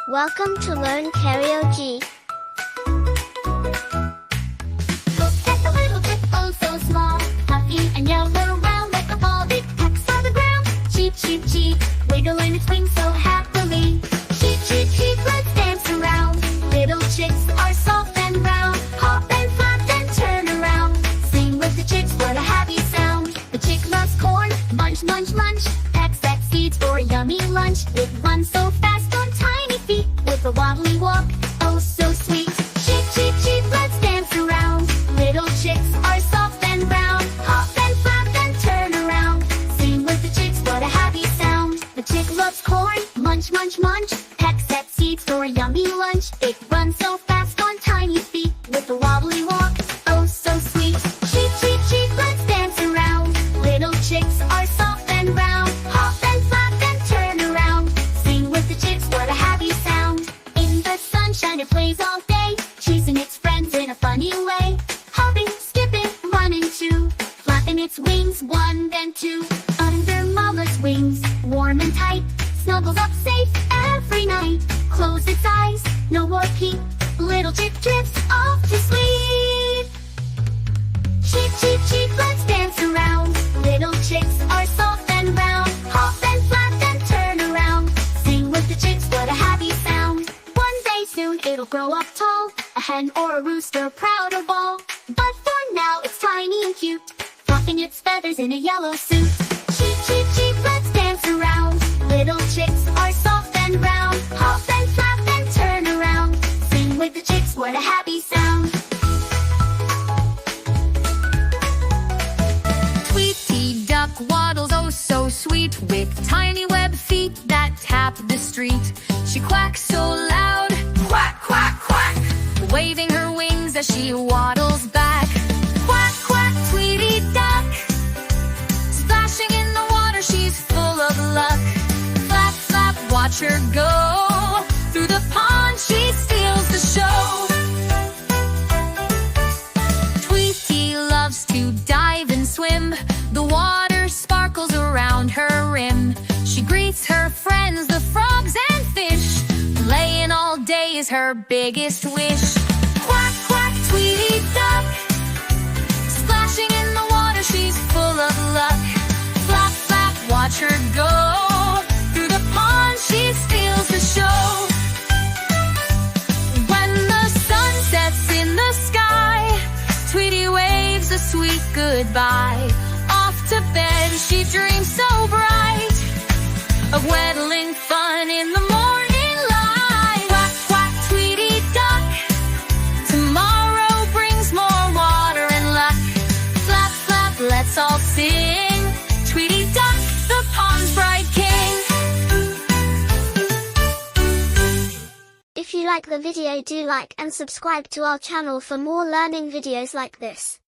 Welcome to Learn Karaoke. Look at the little chick, oh so small, puffy and yellow, round like a ball. It pecks on the ground, cheep, cheep, cheep, wiggling its wings so happily. Cheep, cheep, cheep, let's dance around. Little chicks are soft and round, hop and flap and turn around. Sing with the chicks, what a happy sound. The chick loves corn, munch, munch, munch, pecks that seeds for a yummy lunch. It runs so fast on tiny feet, with a wobbly walk, oh so sweet. Cheep, cheep, cheep, let's dance around. Little chicks are soft and round, hop and flap and turn around. Sing with the chicks, what a happy sound. The chick loves corn, munch, munch, munch, pecks that seeds for a yummy lunch. It runs so fast on tiny feet, with a wobbly walk, oh so sweet. Cheep, cheep, cheep, let's dance around. Little chicks are soft and round, hop and flap and turn around. Sing with the chicks, what a happy sound. In the sunshine it plays all day, chasing its friends in a funny way. Hopping, skipping, running too, flapping its wings, one then two. Under mama's wings, warm and tight, snuggles up safe every night. Close its eyes, no more peep, little chick drifts off to sleep. Cheep, cheep, cheep, let's dance around. Little chicks are soft and round, hop and flap and turn around. Sing with the chicks, what a happy sound. One day soon it'll grow up tall, a hen or a rooster, proud or ball. But for now it's tiny and cute, fluffing its feathers in a yellow suit. Cheep, cheep, cheep, let's dance around. Little chicks are soft and round, hop and flap and turn around. Sing with the chicks, what a happy sound. Tweety duck waddles oh so sweet, with tiny web feet that tap the street. She quacks so loud, quack, quack, quack, waving her wings as she waddles back. Quack, quack, Tweety duck, splashing in the water, she's full of luck. Flap, flap, watch her go, through the pond she steals the show. Tweety loves to dive and swim, the water sparkles around her rim. She greets her friends, the frogs and fish, playing all day is her biggest wish. Quack, quack, Tweety duck, splashing in the water, she's full of luck. Flap, flap, watch her go, through the pond she steals the show. When the sun sets in the sky, Tweety waves a sweet goodbye. Off to bed she dreams so bright, of weddling fun in the morning light. Quack, quack, Tweety duck, tomorrow brings more water and luck. Flap, flap, let's all sing, Tweety duck, the pond's bright king. If you like the video, do like and subscribe to our channel for more learning videos like this.